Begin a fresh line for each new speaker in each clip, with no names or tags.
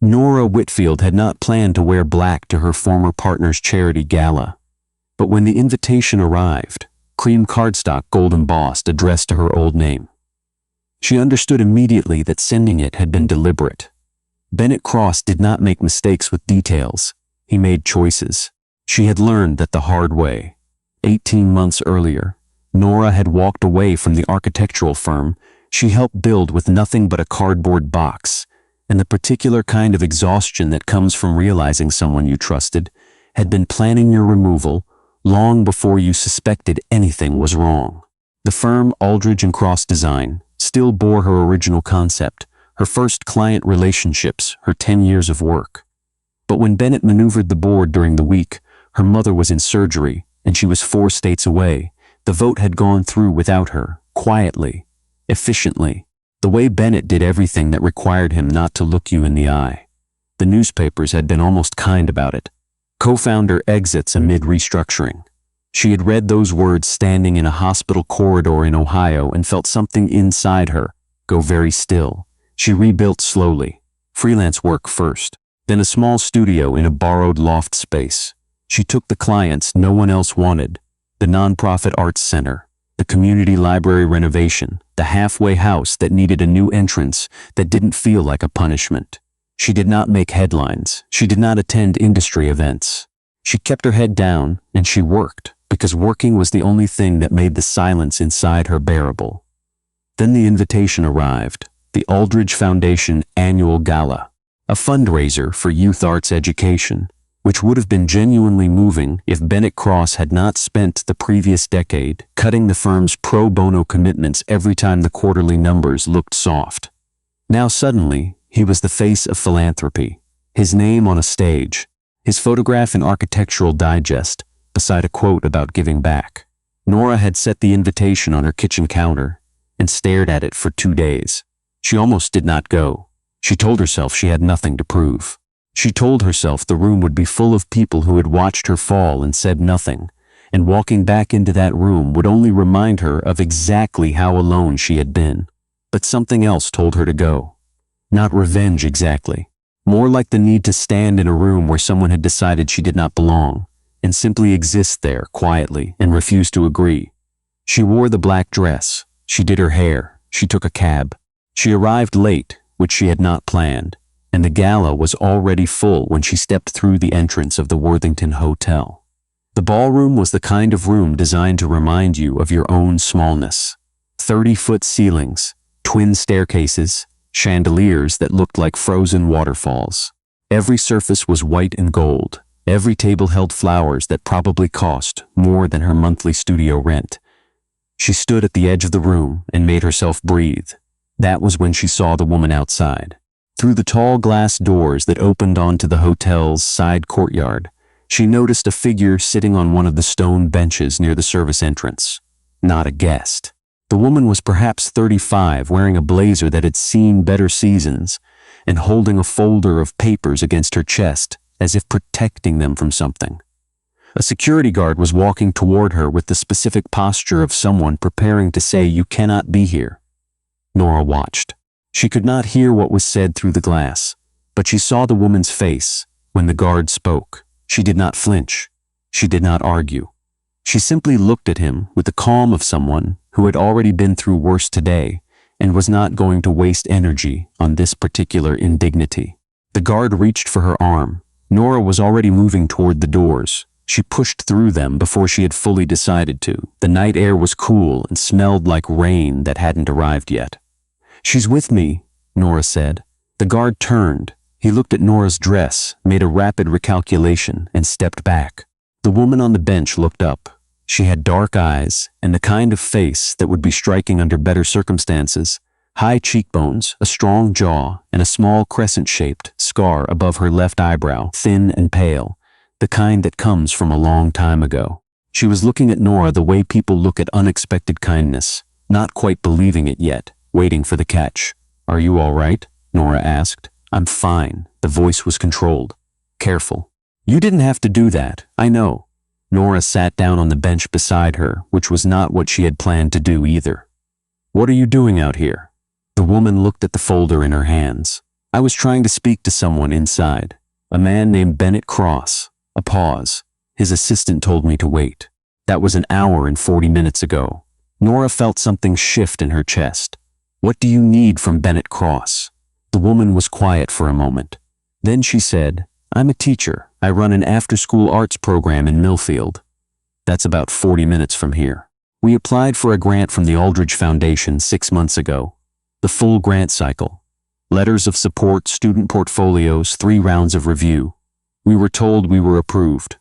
Nora Whitfield had not planned to wear black to her former partner's charity gala. But when the invitation arrived, cream cardstock gold embossed addressed to her old name, she understood immediately that sending it had been deliberate. Bennett Cross did not make mistakes with details. He made choices. She had learned that the hard way. 18 months earlier, Nora had walked away from the architectural firm she helped build with nothing but a cardboard box, and the particular kind of exhaustion that comes from realizing someone you trusted had been planning your removal long before you suspected anything was wrong. The firm Aldridge & Cross Design still bore her original concept, her first client relationships, her 10 years of work. But when Bennett maneuvered the board during the week, her mother was in surgery and she was 4 states away. The vote had gone through without her, quietly, efficiently, the way Bennett did everything that required him not to look you in the eye. The newspapers had been almost kind about it. Co-founder exits amid restructuring. She had read those words standing in a hospital corridor in Ohio and felt something inside her go very still. She rebuilt slowly. Freelance work first, then a small studio in a borrowed loft space. She took the clients no one else wanted, the nonprofit arts center, the community library renovation, the halfway house that needed a new entrance that didn't feel like a punishment. She did not make headlines. She did not attend industry events. She kept her head down and she worked, because working was the only thing that made the silence inside her bearable. Then the invitation arrived, the Aldridge Foundation Annual Gala, a fundraiser for youth arts education, which would have been genuinely moving if Bennett Cross had not spent the previous decade cutting the firm's pro bono commitments every time the quarterly numbers looked soft. Now suddenly, he was the face of philanthropy, his name on a stage, his photograph in Architectural Digest, beside a quote about giving back. Nora had set the invitation on her kitchen counter and stared at it for 2 days. She almost did not go. She told herself she had nothing to prove. She told herself the room would be full of people who had watched her fall and said nothing, and walking back into that room would only remind her of exactly how alone she had been. But something else told her to go. Not revenge exactly. More like the need to stand in a room where someone had decided she did not belong, and simply exist there quietly and refuse to agree. She wore the black dress. She did her hair. She took a cab. She arrived late, which she had not planned, and the gala was already full when she stepped through the entrance of the Worthington Hotel. The ballroom was the kind of room designed to remind you of your own smallness. 30-foot ceilings, twin staircases, chandeliers that looked like frozen waterfalls. Every surface was white and gold. Every table held flowers that probably cost more than her monthly studio rent. She stood at the edge of the room and made herself breathe. That was when she saw the woman outside. Through the tall glass doors that opened onto the hotel's side courtyard, she noticed a figure sitting on one of the stone benches near the service entrance. Not a guest. The woman was perhaps 35, wearing a blazer that had seen better seasons, and holding a folder of papers against her chest, as if protecting them from something. A security guard was walking toward her with the specific posture of someone preparing to say, "You cannot be here." Nora watched. She could not hear what was said through the glass, but she saw the woman's face when the guard spoke. She did not flinch. She did not argue. She simply looked at him with the calm of someone who had already been through worse today and was not going to waste energy on this particular indignity. The guard reached for her arm. Nora was already moving toward the doors. She pushed through them before she had fully decided to. The night air was cool and smelled like rain that hadn't arrived yet. "She's with me," Nora said. The guard turned. He looked at Nora's dress, made a rapid recalculation, and stepped back. The woman on the bench looked up. She had dark eyes and the kind of face that would be striking under better circumstances. High cheekbones, a strong jaw, and a small crescent-shaped scar above her left eyebrow, thin and pale, the kind that comes from a long time ago. She was looking at Nora the way people look at unexpected kindness, not quite believing it yet, waiting for the catch. "Are you all right?" Nora asked. "I'm fine." The voice was controlled. Careful. "You didn't have to do that, I know." Nora sat down on the bench beside her, which was not what she had planned to do either. "What are you doing out here?" The woman looked at the folder in her hands. I was trying to speak to someone inside. A man named Bennett Cross. A pause. His assistant told me to wait. That was an hour and 40 minutes ago. Nora felt something shift in her chest. What do you need from Bennett Cross? The woman was quiet for a moment. Then she said, I'm a teacher. I run an after-school arts program in Millfield. That's about 40 minutes from here. We applied for a grant from the Aldridge Foundation 6 months ago. The full grant cycle. Letters of support, student portfolios, 3 rounds of review. We were told we were approved.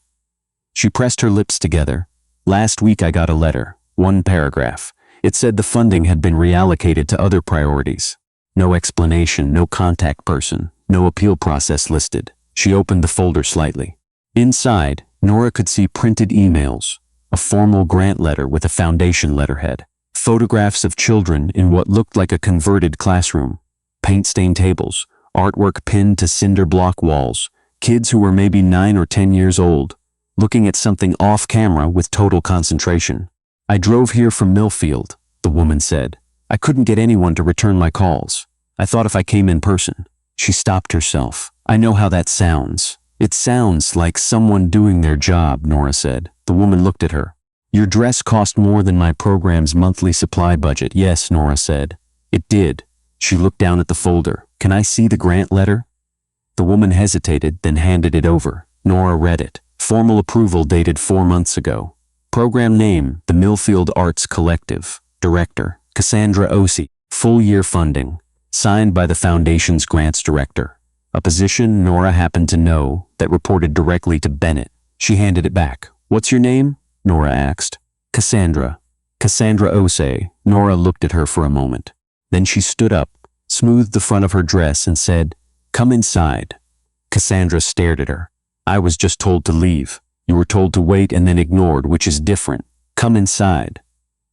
She pressed her lips together. Last week I got a letter, 1 paragraph. It said the funding had been reallocated to other priorities. No explanation, no contact person, no appeal process listed. She opened the folder slightly. Inside, Nora could see printed emails, a formal grant letter with a foundation letterhead, photographs of children in what looked like a converted classroom, paint-stained tables, artwork pinned to cinder block walls, kids who were maybe 9 or 10 years old, looking at something off-camera with total concentration. I drove here from Millfield, the woman said. I couldn't get anyone to return my calls. I thought if I came in person. She stopped herself. I know how that sounds. It sounds like someone doing their job, Nora said. The woman looked at her. Your dress cost more than my program's monthly supply budget. Yes, Nora said. It did. She looked down at the folder. Can I see the grant letter? The woman hesitated, then handed it over. Nora read it. Formal approval dated 4 months ago. Program name, the Millfield Arts Collective. Director, Cassandra Osei. Full year funding. Signed by the Foundation's grants director. A position Nora happened to know that reported directly to Bennett. She handed it back. What's your name? Nora asked. Cassandra. Cassandra Osei. Nora looked at her for a moment. Then she stood up, smoothed the front of her dress and said, Come inside. Cassandra stared at her. I was just told to leave. You were told to wait and then ignored, which is different. Come inside.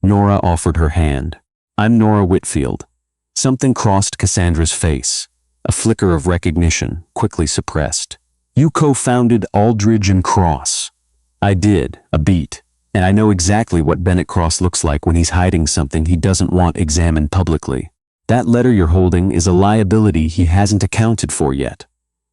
Nora offered her hand. I'm Nora Whitfield. Something crossed Cassandra's face. A flicker of recognition, quickly suppressed. You co-founded Aldridge and Cross. I did, a beat. And I know exactly what Bennett Cross looks like when he's hiding something he doesn't want examined publicly. That letter you're holding is a liability he hasn't accounted for yet.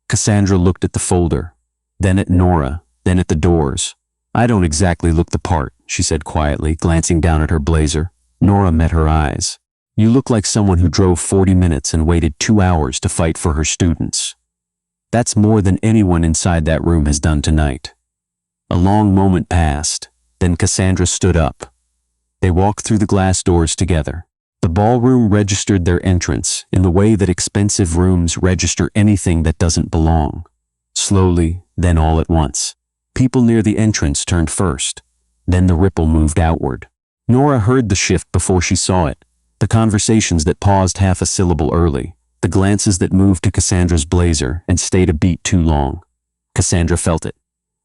Cassandra looked at the folder, then at Nora, then at the doors. I don't exactly look the part, she said quietly, glancing down at her blazer. Nora met her eyes. You look like someone who drove 40 minutes and waited 2 hours to fight for her students. That's more than anyone inside that room has done tonight. A long moment passed. Then Cassandra stood up. They walked through the glass doors together. The ballroom registered their entrance in the way that expensive rooms register anything that doesn't belong. Slowly, then all at once. People near the entrance turned first. Then the ripple moved outward. Nora heard the shift before she saw it. The conversations that paused half a syllable early. The glances that moved to Cassandra's blazer and stayed a beat too long. Cassandra felt it.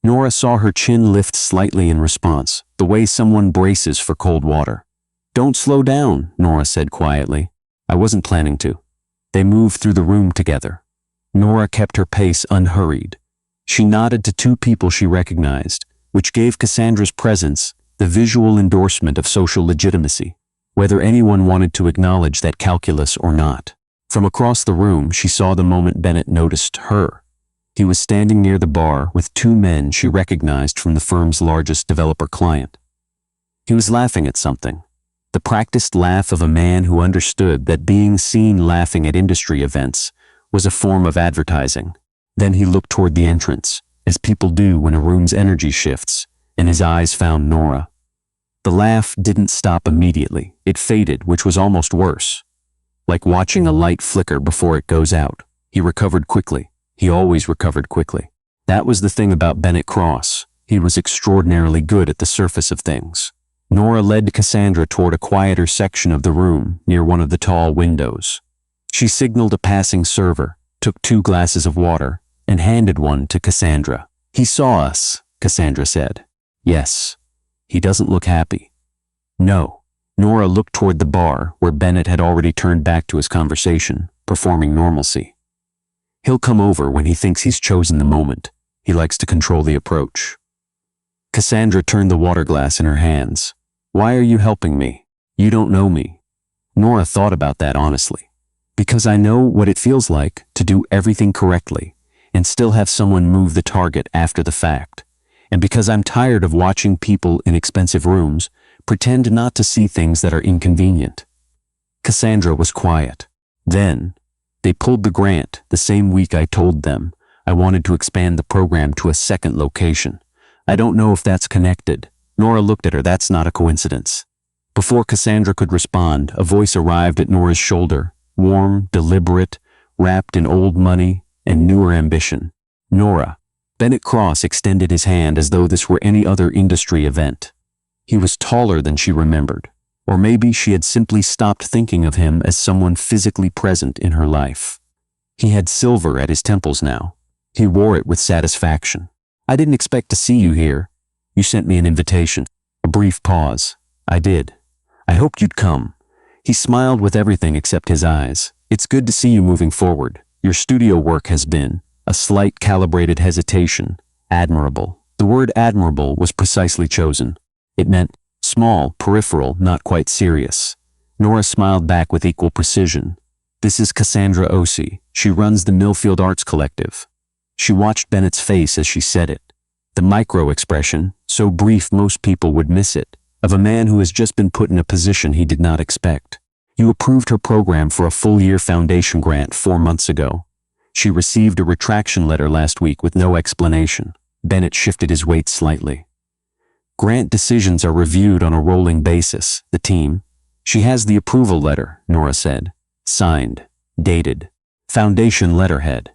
Nora saw her chin lift slightly in response, the way someone braces for cold water. Don't slow down, Nora said quietly. I wasn't planning to. They moved through the room together. Nora kept her pace unhurried. She nodded to 2 people she recognized, which gave Cassandra's presence the visual endorsement of social legitimacy, whether anyone wanted to acknowledge that calculus or not. From across the room, she saw the moment Bennett noticed her. He was standing near the bar with 2 men she recognized from the firm's largest developer client. He was laughing at something. The practiced laugh of a man who understood that being seen laughing at industry events was a form of advertising. Then he looked toward the entrance, as people do when a room's energy shifts, and his eyes found Nora. The laugh didn't stop immediately. It faded, which was almost worse. Like watching a light flicker before it goes out. He recovered quickly. He always recovered quickly. That was the thing about Bennett Cross. He was extraordinarily good at the surface of things. Nora led Cassandra toward a quieter section of the room near one of the tall windows. She signaled a passing server, took 2 glasses of water, and handed one to Cassandra. He saw us, Cassandra said. Yes. He doesn't look happy. No. Nora looked toward the bar where Bennett had already turned back to his conversation, performing normalcy. He'll come over when he thinks he's chosen the moment. He likes to control the approach. Cassandra turned the water glass in her hands. Why are you helping me? You don't know me. Nora thought about that honestly. Because I know what it feels like to do everything correctly and still have someone move the target after the fact. And because I'm tired of watching people in expensive rooms pretend not to see things that are inconvenient. Cassandra was quiet. Then, they pulled the grant the same week I told them I wanted to expand the program to a second location. I don't know if that's connected. Nora looked at her. That's not a coincidence. Before Cassandra could respond, a voice arrived at Nora's shoulder, warm, deliberate, wrapped in old money and newer ambition. Nora. Bennett Cross extended his hand as though this were any other industry event. He was taller than she remembered, or maybe she had simply stopped thinking of him as someone physically present in her life. He had silver at his temples now. He wore it with satisfaction. I didn't expect to see you here. You sent me an invitation. A brief pause. I did. I hoped you'd come. He smiled with everything except his eyes. It's good to see you moving forward. Your studio work has been, a slight calibrated hesitation, admirable. The word admirable was precisely chosen. It meant small, peripheral, not quite serious. Nora smiled back with equal precision. This is Cassandra Osei. She runs the Millfield Arts Collective. She watched Bennett's face as she said it. The micro-expression, so brief most people would miss it, of a man who has just been put in a position he did not expect. You approved her program for a full-year foundation grant 4 months ago. She received a retraction letter last week with no explanation. Bennett shifted his weight slightly. Grant decisions are reviewed on a rolling basis, the team. She has the approval letter, Nora said. Signed. Dated. Foundation letterhead.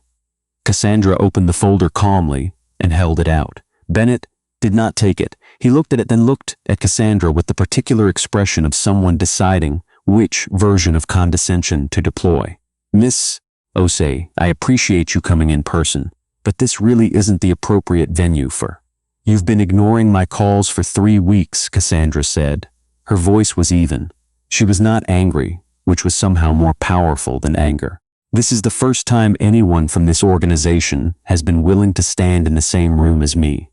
Cassandra opened the folder calmly and held it out. Bennett did not take it. He looked at it, then looked at Cassandra with the particular expression of someone deciding which version of condescension to deploy. Miss Osei, I appreciate you coming in person, but this really isn't the appropriate venue for. You've been ignoring my calls for 3 weeks, Cassandra said. Her voice was even. She was not angry, which was somehow more powerful than anger. This is the first time anyone from this organization has been willing to stand in the same room as me.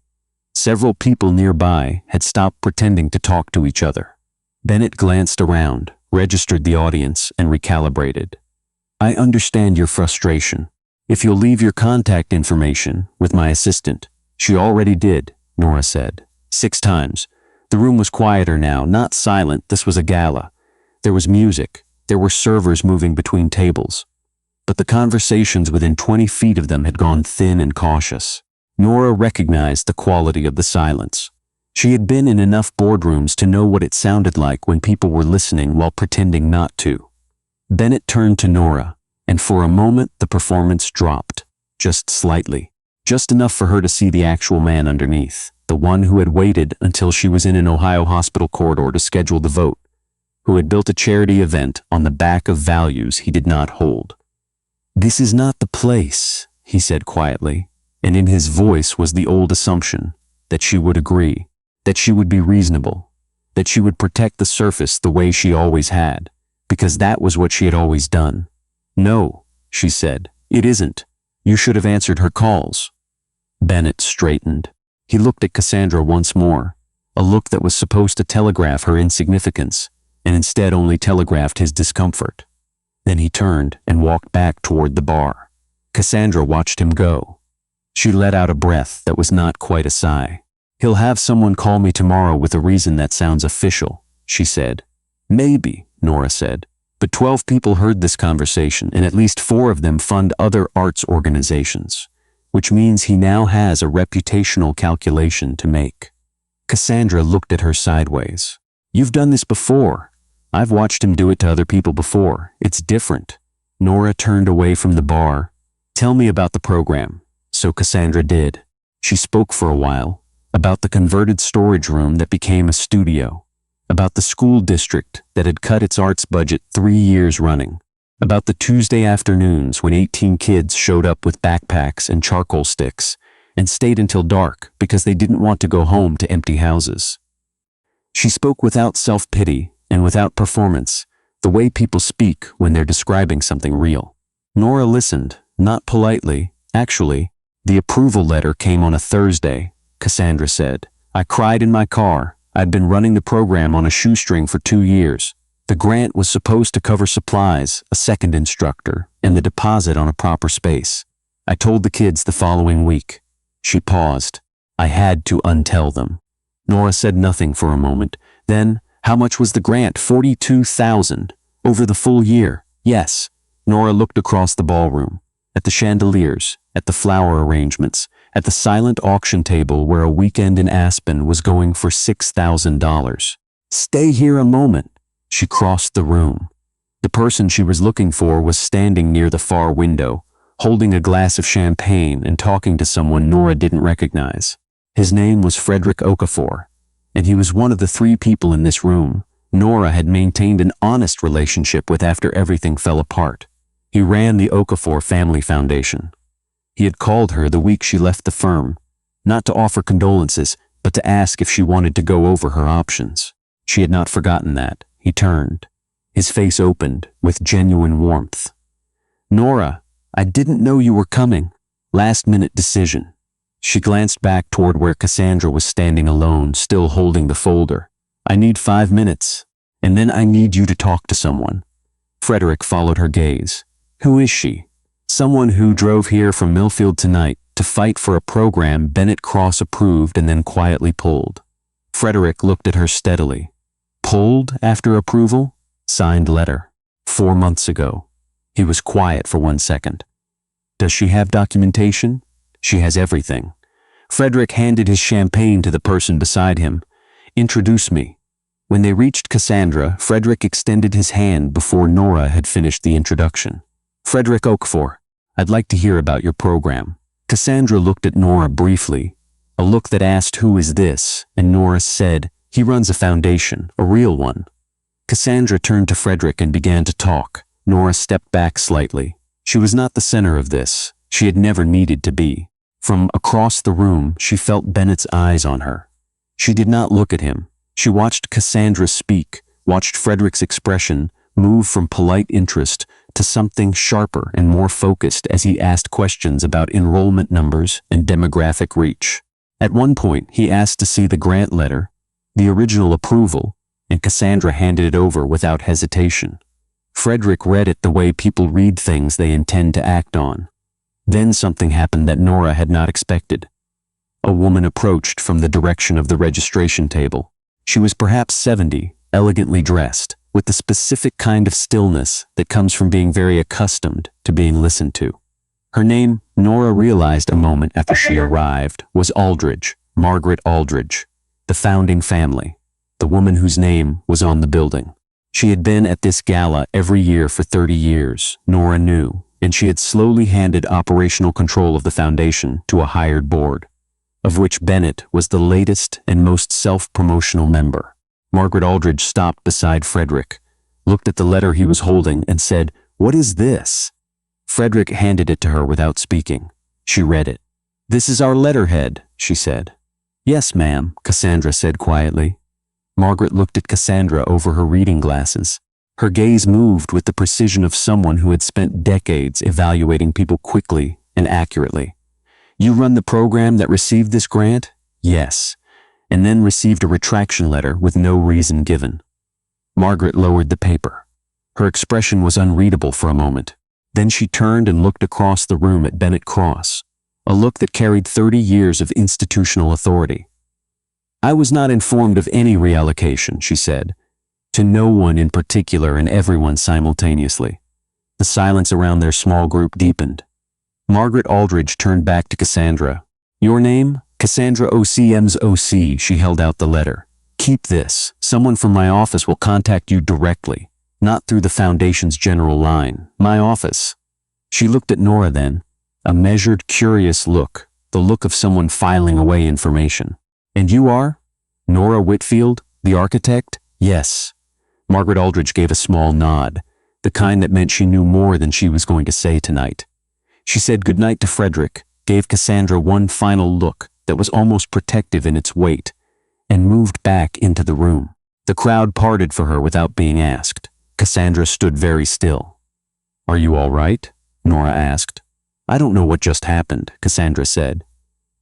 Several people nearby had stopped pretending to talk to each other. Bennett glanced around, registered the audience, and recalibrated. I understand your frustration. If you'll leave your contact information with my assistant. She already did, Nora said. 6 times. The room was quieter now, not silent. This was a gala. There was music. There were servers moving between tables. But the conversations within 20 feet of them had gone thin and cautious. Nora recognized the quality of the silence. She had been in enough boardrooms to know what it sounded like when people were listening while pretending not to. Bennett turned to Nora, and for a moment the performance dropped, just slightly, just enough for her to see the actual man underneath, the one who had waited until she was in an Ohio hospital corridor to schedule the vote, who had built a charity event on the back of values he did not hold. This is not the place, he said quietly, and in his voice was the old assumption that she would agree, that she would be reasonable, that she would protect the surface the way she always had, because that was what she had always done. No, she said, it isn't. You should have answered her calls. Bennett straightened. He looked at Cassandra once more, a look that was supposed to telegraph her insignificance, and instead only telegraphed his discomfort. Then he turned and walked back toward the bar. Cassandra watched him go. She let out a breath that was not quite a sigh. He'll have someone call me tomorrow with a reason that sounds official, she said. Maybe, Nora said. But 12 people heard this conversation, and at least 4 of them fund other arts organizations, which means he now has a reputational calculation to make. Cassandra looked at her sideways. You've done this before. I've watched him do it to other people before. It's different. Nora turned away from the bar. Tell me about the program. So Cassandra did. She spoke for a while, about the converted storage room that became a studio, about the school district that had cut its arts budget 3 years running, about the Tuesday afternoons when 18 kids showed up with backpacks and charcoal sticks and stayed until dark because they didn't want to go home to empty houses. She spoke without self-pity and without performance, the way people speak when they're describing something real. Nora listened, not politely. Actually, the approval letter came on a Thursday, Cassandra said. I cried in my car. I'd been running the program on a shoestring for 2 years. The grant was supposed to cover supplies, a second instructor, and the deposit on a proper space. I told the kids the following week. She paused. I had to untell them. Nora said nothing for a moment. Then, how much was the grant? $42,000. Over the full year. Yes. Nora looked across the ballroom, at the chandeliers, at the flower arrangements, at the silent auction table where a weekend in Aspen was going for $6,000. Stay here a moment. She crossed the room. The person she was looking for was standing near the far window, holding a glass of champagne and talking to someone Nora didn't recognize. His name was Frederick Okafor, and he was one of the 3 people in this room Nora had maintained an honest relationship with after everything fell apart. He ran the Okafor Family Foundation. He had called her the week she left the firm, not to offer condolences, but to ask if she wanted to go over her options. She had not forgotten that. He turned. His face opened with genuine warmth. Nora, I didn't know you were coming. Last-minute decision. She glanced back toward where Cassandra was standing alone, still holding the folder. I need 5 minutes, and then I need you to talk to someone. Frederick followed her gaze. Who is she? Someone who drove here from Millfield tonight to fight for a program Bennett Cross approved and then quietly pulled. Frederick looked at her steadily. Pulled after approval? Signed letter. 4 months ago. He was quiet for 1 second. Does she have documentation? She has everything. Frederick handed his champagne to the person beside him. Introduce me. When they reached Cassandra, Frederick extended his hand before Nora had finished the introduction. Frederick Okafor, I'd like to hear about your program. Cassandra looked at Nora briefly, a look that asked, who is this? And Nora said, he runs a foundation, a real one. Cassandra turned to Frederick and began to talk. Nora stepped back slightly. She was not the center of this. She had never needed to be. From across the room, she felt Bennett's eyes on her. She did not look at him. She watched Cassandra speak, watched Frederick's expression move from polite interest to something sharper and more focused as he asked questions about enrollment numbers and demographic reach. At one point, he asked to see the grant letter, the original approval, and Cassandra handed it over without hesitation. Frederick read it the way people read things they intend to act on. Then something happened that Nora had not expected. A woman approached from the direction of the registration table. She was perhaps 70, elegantly dressed, with the specific kind of stillness that comes from being very accustomed to being listened to. Her name, Nora realized a moment after she arrived, was Aldridge, Margaret Aldridge, the founding family, the woman whose name was on the building. She had been at this gala every year for 30 years, Nora knew, and she had slowly handed operational control of the foundation to a hired board, of which Bennett was the latest and most self-promotional member. Margaret Aldridge stopped beside Frederick, looked at the letter he was holding, and said, "What is this?" Frederick handed it to her without speaking. She read it. "This is our letterhead," she said. "Yes, ma'am," Cassandra said quietly. Margaret looked at Cassandra over her reading glasses. Her gaze moved with the precision of someone who had spent decades evaluating people quickly and accurately. "You run the program that received this grant?" "Yes," and then received a retraction letter with no reason given. Margaret lowered the paper. Her expression was unreadable for a moment. Then she turned and looked across the room at Bennett Cross, a look that carried 30 years of institutional authority. "I was not informed of any reallocation," she said, to no one in particular and everyone simultaneously. The silence around their small group deepened. Margaret Aldridge turned back to Cassandra. "Your name?" "Cassandra OCM's OC," she held out the letter. "Keep this. Someone from my office will contact you directly, not through the foundation's general line. My office." She looked at Nora then, a measured, curious look, the look of someone filing away information. "And you are?" "Nora Whitfield, the architect?" "Yes." Margaret Aldridge gave a small nod, the kind that meant she knew more than she was going to say tonight. She said goodnight to Frederick, gave Cassandra one final look that was almost protective in its weight, and moved back into the room. The crowd parted for her without being asked. Cassandra stood very still. "Are you all right?" Nora asked. "I don't know what just happened," Cassandra said.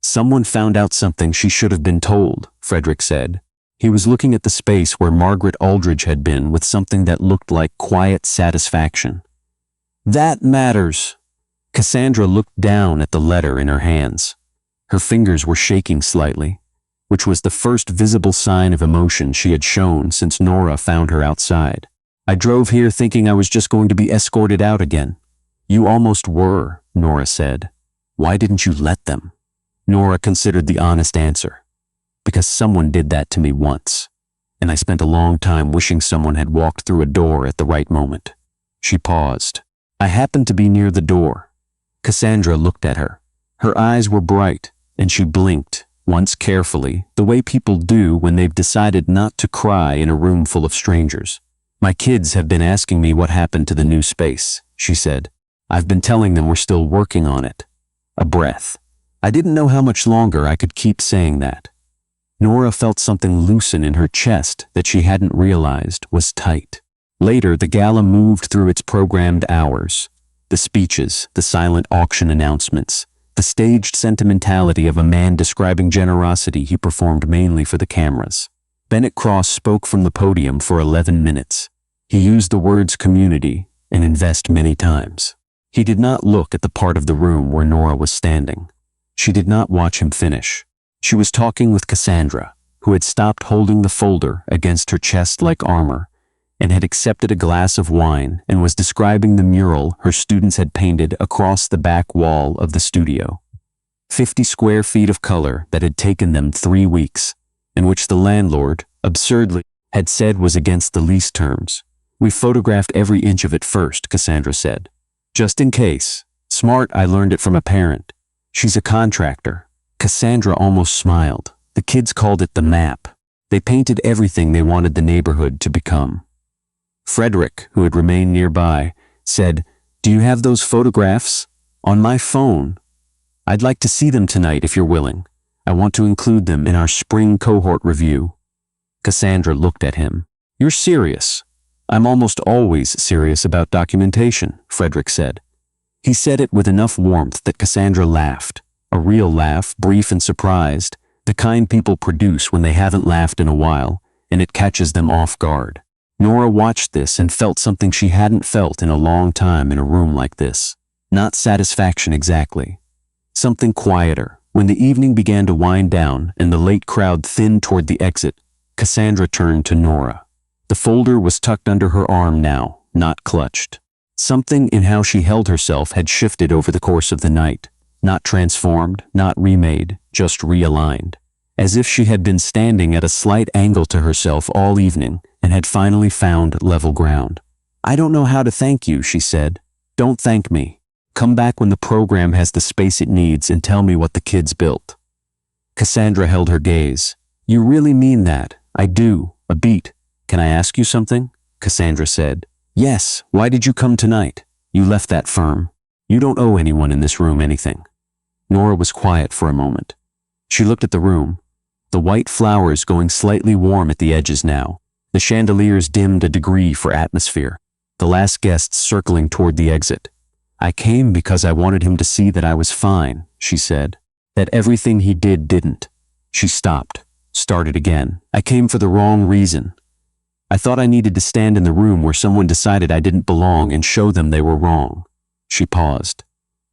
"Someone found out something she should have been told," Frederick said. He was looking at the space where Margaret Aldridge had been with something that looked like quiet satisfaction. "That matters." Cassandra looked down at the letter in her hands. Her fingers were shaking slightly, which was the first visible sign of emotion she had shown since Nora found her outside. "I drove here thinking I was just going to be escorted out again." "You almost were," Nora said. "Why didn't you let them?" Nora considered the honest answer. "Because someone did that to me once, and I spent a long time wishing someone had walked through a door at the right moment." She paused. "I happened to be near the door." Cassandra looked at her. Her eyes were bright, and she blinked, once carefully, the way people do when they've decided not to cry in a room full of strangers. "My kids have been asking me what happened to the new space," she said. "I've been telling them we're still working on it." A breath. I didn't know how much longer I could keep saying that. Nora felt something loosen in her chest that she hadn't realized was tight. Later, the gala moved through its programmed hours. The speeches, the silent auction announcements, the staged sentimentality of a man describing generosity he performed mainly for the cameras. Bennett Cross spoke from the podium for 11 minutes. He used the words community and invest many times. He did not look at the part of the room where Nora was standing. She did not watch him finish. She was talking with Cassandra, who had stopped holding the folder against her chest like armor, and had accepted a glass of wine and was describing the mural her students had painted across the back wall of the studio. 50 square feet of color that had taken them 3 weeks, and which the landlord, absurdly, had said was against the lease terms. "We photographed every inch of it first," Cassandra said. "Just in case. Smart, I learned it from a parent. She's a contractor." Cassandra almost smiled. The kids called it the map. They painted everything they wanted the neighborhood to become. Frederick, who had remained nearby, said, "Do you have those photographs?" "On my phone." "I'd like to see them tonight if you're willing. I want to include them in our spring cohort review." Cassandra looked at him. "You're serious?" "I'm almost always serious about documentation," Frederick said. He said it with enough warmth that Cassandra laughed. A real laugh, brief and surprised, the kind people produce when they haven't laughed in a while, and it catches them off guard. Nora watched this and felt something she hadn't felt in a long time in a room like this. Not satisfaction exactly. Something quieter. When the evening began to wind down and the late crowd thinned toward the exit, Cassandra turned to Nora. The folder was tucked under her arm now, not clutched. Something in how she held herself had shifted over the course of the night. Not transformed, not remade, just realigned. As if she had been standing at a slight angle to herself all evening and had finally found level ground. "I don't know how to thank you," she said. "Don't thank me. Come back when the program has the space it needs and tell me what the kids built." Cassandra held her gaze. "You really mean that?" "I do. A beat." "Can I ask you something?" Cassandra said. "Yes. Why did you come tonight? You left that firm. You don't owe anyone in this room anything." Nora was quiet for a moment. She looked at the room. The white flowers going slightly warm at the edges now. The chandeliers dimmed a degree for atmosphere. The last guests circling toward the exit. "I came because I wanted him to see that I was fine," she said. "That everything he did didn't." She stopped, started again. "I came for the wrong reason. I thought I needed to stand in the room where someone decided I didn't belong and show them they were wrong." She paused.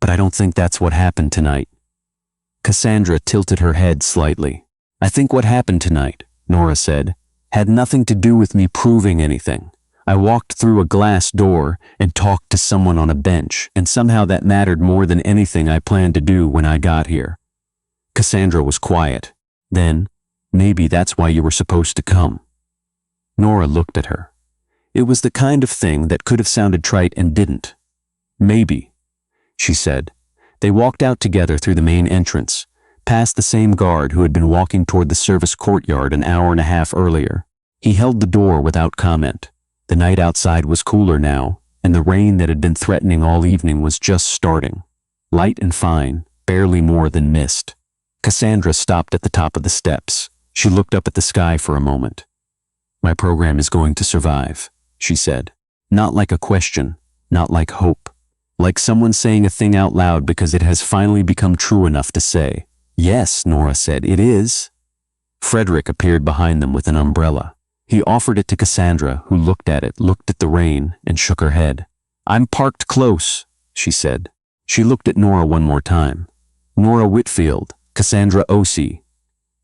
"But I don't think that's what happened tonight." Cassandra tilted her head slightly. "I think what happened tonight," Nora said, "had nothing to do with me proving anything. I walked through a glass door and talked to someone on a bench, and somehow that mattered more than anything I planned to do when I got here." Cassandra was quiet. Then, "Maybe that's why you were supposed to come." Nora looked at her. It was the kind of thing that could have sounded trite and didn't. "Maybe," she said. They walked out together through the main entrance, past the same guard who had been walking toward the service courtyard an hour and a half earlier. He held the door without comment. The night outside was cooler now, and the rain that had been threatening all evening was just starting. Light and fine, barely more than mist. Cassandra stopped at the top of the steps. She looked up at the sky for a moment. "My program is going to survive," she said. Not like a question, not like hope. Like someone saying a thing out loud because it has finally become true enough to say. "Yes," Nora said, "it is." Frederick appeared behind them with an umbrella. He offered it to Cassandra, who looked at it, looked at the rain, and shook her head. "I'm parked close," she said. She looked at Nora one more time. Nora Whitfield, Cassandra O.C.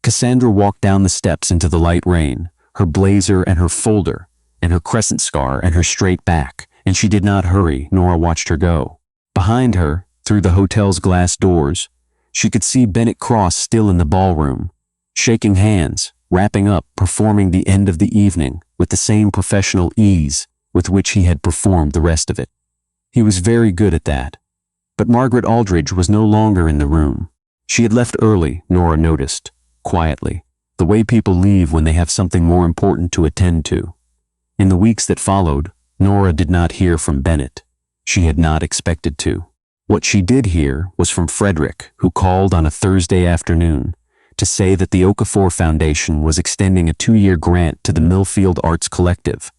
Cassandra walked down the steps into the light rain, her blazer and her folder, and her crescent scar and her straight back, and she did not hurry. Nora watched her go. Behind her, through the hotel's glass doors, she could see Bennett Cross still in the ballroom, shaking hands, wrapping up, performing the end of the evening with the same professional ease with which he had performed the rest of it. He was very good at that. But Margaret Aldridge was no longer in the room. She had left early, Nora noticed, quietly, the way people leave when they have something more important to attend to. In the weeks that followed, Nora did not hear from Bennett. She had not expected to. What she did hear was from Frederick, who called on a Thursday afternoon to say that the Okafor Foundation was extending a 2-year grant to the Millfield Arts Collective,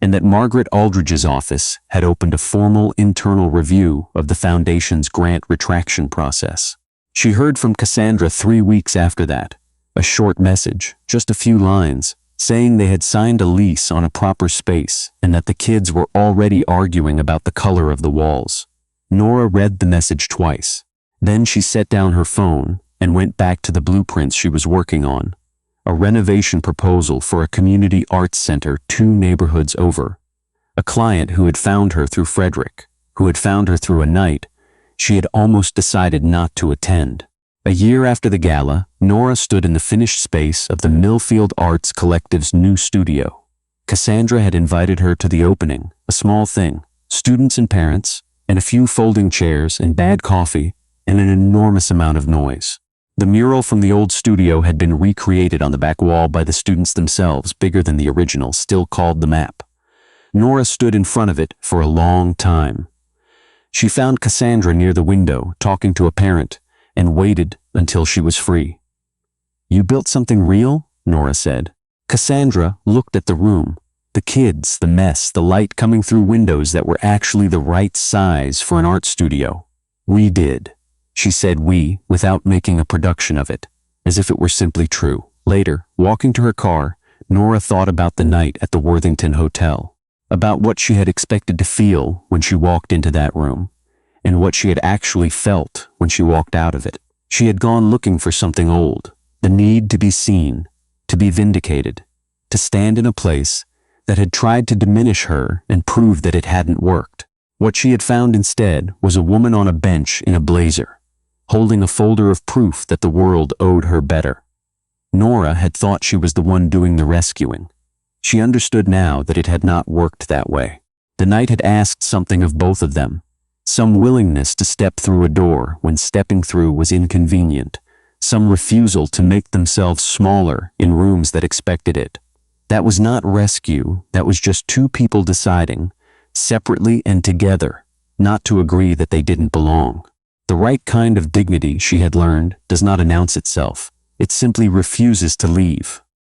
and that Margaret Aldridge's office had opened a formal internal review of the foundation's grant retraction process. She heard from Cassandra 3 weeks after that, a short message, just a few lines, saying they had signed a lease on a proper space and that the kids were already arguing about the color of the walls. Nora read the message twice. Then she set down her phone and went back to the blueprints she was working on, a renovation proposal for a community arts center 2 neighborhoods over. A client who had found her through Frederick, who had found her through a night she had almost decided not to attend. A year after the gala, Nora stood in the finished space of the Millfield Arts Collective's new studio. Cassandra had invited her to the opening, a small thing, students and parents, and a few folding chairs and bad coffee and an enormous amount of noise. The mural from the old studio had been recreated on the back wall by the students themselves, bigger than the original, still called the map. Nora stood in front of it for a long time. She found Cassandra near the window, talking to a parent, and waited until she was free. "You built something real?" Nora said. Cassandra looked at the room, the kids, the mess, the light coming through windows that were actually the right size for an art studio. "We did," she said, "we," without making a production of it, as if it were simply true. Later, walking to her car, Nora thought about the night at the Worthington Hotel, about what she had expected to feel when she walked into that room, and what she had actually felt when she walked out of it. She had gone looking for something old, the need to be seen, to be vindicated, to stand in a place that had tried to diminish her and prove that it hadn't worked. What she had found instead was a woman on a bench in a blazer, holding a folder of proof that the world owed her better. Nora had thought she was the one doing the rescuing. She understood now that it had not worked that way. The night had asked something of both of them, some willingness to step through a door when stepping through was inconvenient, some refusal to make themselves smaller in rooms that expected it. That was not rescue, that was just 2 people deciding, separately and together, not to agree that they didn't belong. The right kind of dignity, she had learned, does not announce itself. It simply refuses to leave.